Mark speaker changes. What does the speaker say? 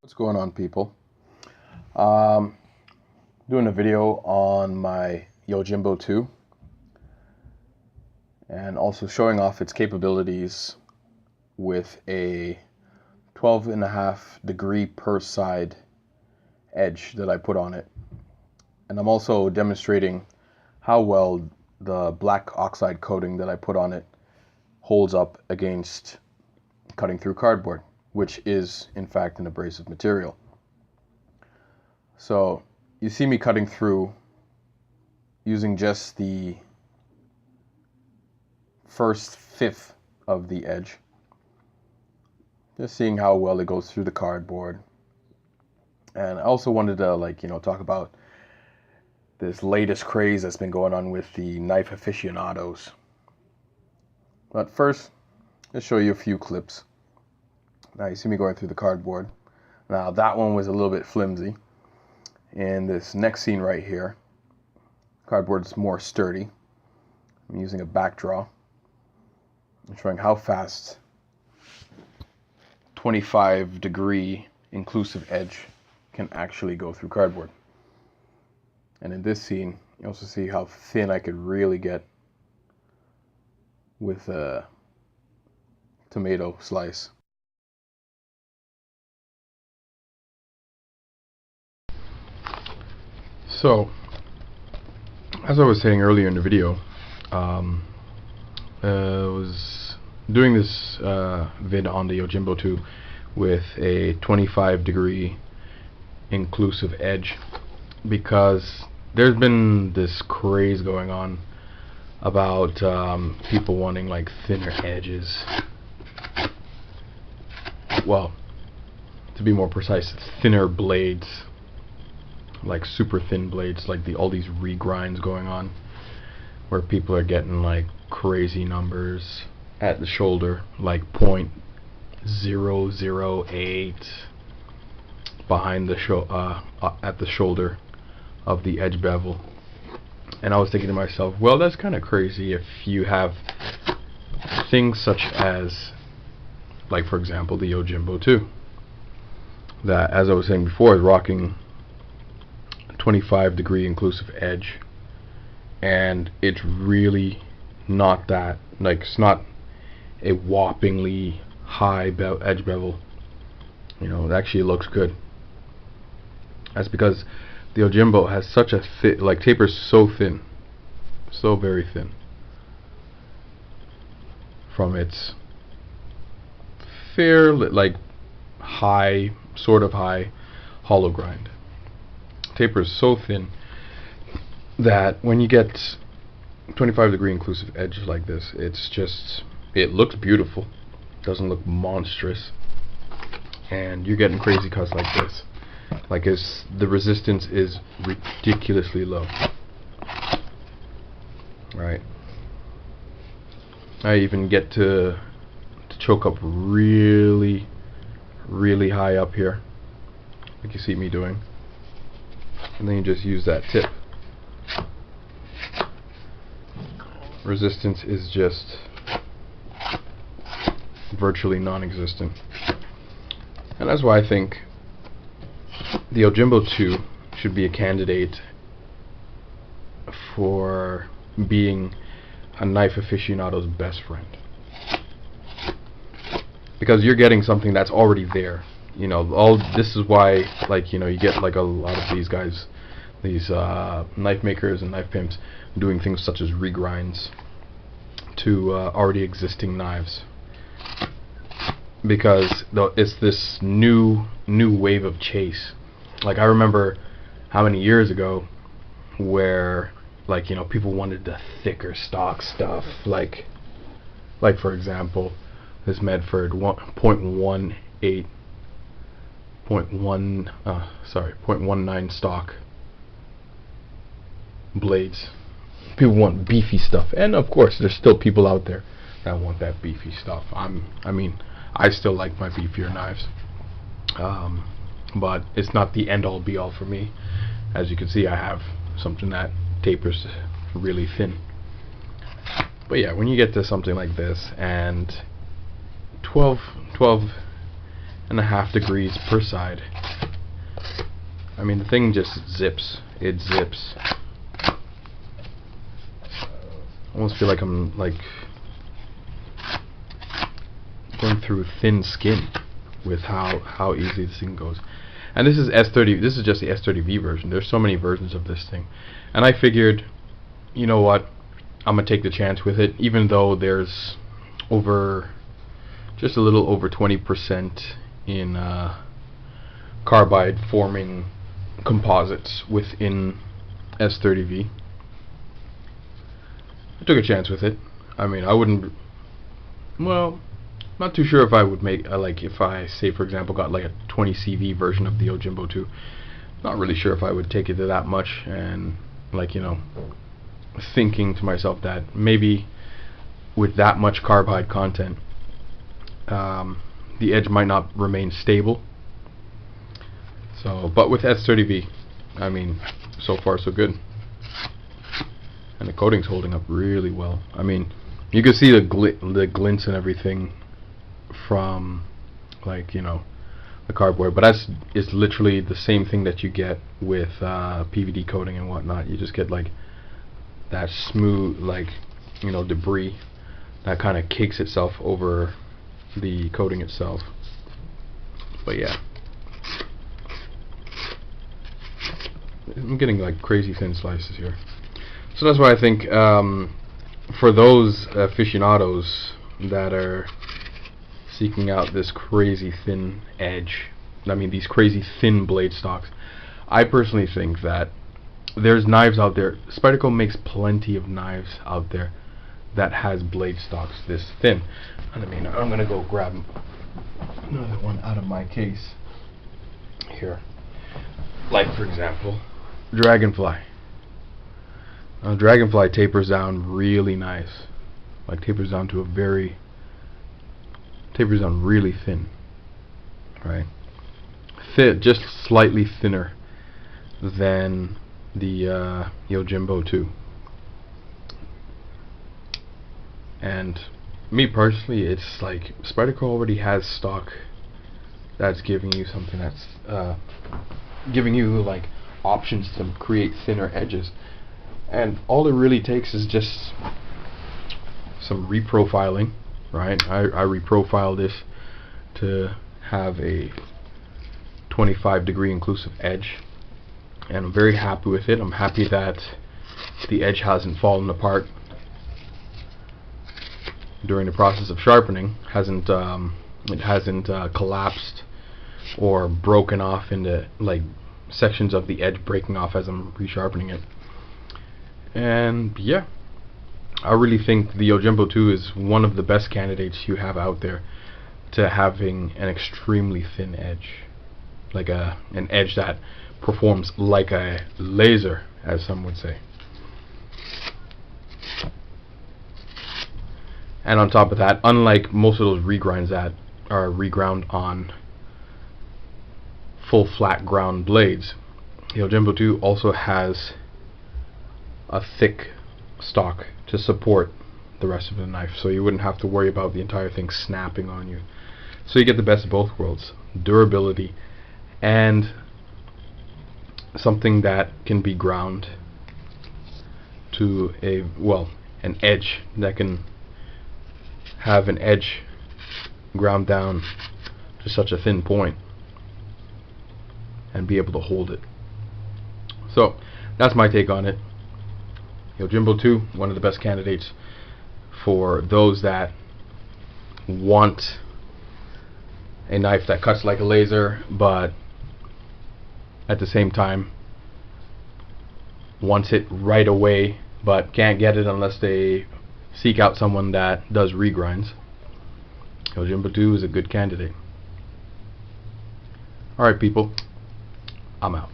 Speaker 1: What's going on, people? Um, Doing a video on my Yojimbo 2 and also showing off its capabilities with a 12.5 degree per side edge that I put on it. And I'm also demonstrating how well the black oxide coating that I put on it holds up against cutting through cardboard, which is in fact an abrasive material. So you see me cutting through using just the first fifth of the edge, just seeing how well it goes through the cardboard. And I also wanted to talk about this latest craze that's been going on with the knife aficionados. But first, let's show you a few clips. Now you see me going through the cardboard. Now that one was a little bit flimsy. In this next scene right here, cardboard's more sturdy. I'm using a back draw. I'm showing how fast 25 degree inclusive edge can actually go through cardboard. And in this scene, you also see how thin I could really get with a tomato slice. So, as I was saying earlier in the video, I was doing this vid on the Yojimbo 2 with a 25 degree inclusive edge because there's been this craze going on about people wanting like thinner edges. Well, to be more precise, thinner blades, like super thin blades, like all these regrinds going on, where people are getting like crazy numbers at the shoulder, like 0.008 behind the at the shoulder of the edge bevel. And I was thinking to myself, well, that's kind of crazy if you have things such as, like for example, the Yojimbo 2, that, as I was saying before, is rocking 25 degree inclusive edge, and it's really not that, like, it's not a whoppingly high edge bevel. You know, it actually looks good. That's because the Yojimbo has such a thick, like, tapers so thin, so very thin, from its fair, like, high, sort of high hollow grind. Tapers so thin that when you get 25 degree inclusive edge like this, it's just, it looks beautiful, doesn't look monstrous, and you're getting crazy cuts like this. Like, the resistance is ridiculously low. Right. I even get to choke up really, really high up here, like you see me doing. And then you just use that tip. Resistance is just virtually non-existent. And that's why I think the Yojimbo 2 should be a candidate for being a knife aficionado's best friend. Because you're getting something that's already there. You know, this is why, like, you know, you get like a lot of these guys, these knife makers and knife pimps, doing things such as regrinds to already existing knives, because it's this new wave of chase. Like, I remember how many years ago where, like, you know, people wanted the thicker stock stuff, like for example, this Medford 0.19 stock blades. People want beefy stuff, and of course there's still people out there that want that beefy stuff. I mean, I still like my beefier knives, but it's not the end all be all for me. As you can see, I have something that tapers really thin. But yeah, when you get to something like this, and 12 1.5 degrees per side. I mean, the thing just zips. It zips. I almost feel like I'm like going through thin skin with how easy this thing goes. And this is S30. This is just the S30V version. There's so many versions of this thing, and I figured, you know what, I'm gonna take the chance with it, even though there's just a little over 20% in carbide forming composites within S30V. I took a chance with it. I mean, I wouldn't. Well, not too sure if I would make like if I say for example got like a 20 CV version of the Yojimbo 2. Not really sure if I would take it to that much, and like, you know, thinking to myself that maybe with that much carbide content, the edge might not remain stable. So, but with S30V, I mean, so far so good, and the coating's holding up really well. I mean, you can see the glints and everything from, like, you know, the cardboard, but it's literally the same thing that you get with PVD coating and whatnot. You just get like that smooth, like, you know, debris that kind of cakes itself over the coating itself. But yeah, I'm getting like crazy thin slices here. So that's why I think for those aficionados that are seeking out this crazy thin edge, I mean these crazy thin blade stocks, I personally think that there's knives out there. Spyderco makes plenty of knives out there that has blade stocks this thin. And I mean, I'm gonna go grab another one out of my case here. Like for example, Dragonfly. Dragonfly tapers down really nice. Like tapers down really thin, right? Just slightly thinner than the Yojimbo 2. And me personally, it's like Spyderco already has stock that's giving you something that's giving you like options to create thinner edges, and all it really takes is just some reprofiling, right? I reprofiled this to have a 25-degree inclusive edge, and I'm very happy with it. I'm happy that the edge hasn't fallen apart during the process of sharpening. It hasn't collapsed or broken off into like sections of the edge breaking off as I'm resharpening it. And yeah, I really think the Yojimbo 2 is one of the best candidates you have out there to having an extremely thin edge, like an edge that performs like a laser, as some would say. And on top of that, unlike most of those regrinds that are reground on full flat ground blades, the Yojimbo 2 also has a thick stock to support the rest of the knife, so you wouldn't have to worry about the entire thing snapping on you. So you get the best of both worlds: durability and something that can be ground to an edge that can have an edge ground down to such a thin point and be able to hold it. So that's my take on it. Yojimbo 2, one of the best candidates for those that want a knife that cuts like a laser, but at the same time wants it right away, but can't get it unless they seek out someone that does regrinds. Yojimbo 2 is a good candidate. Alright people, I'm out.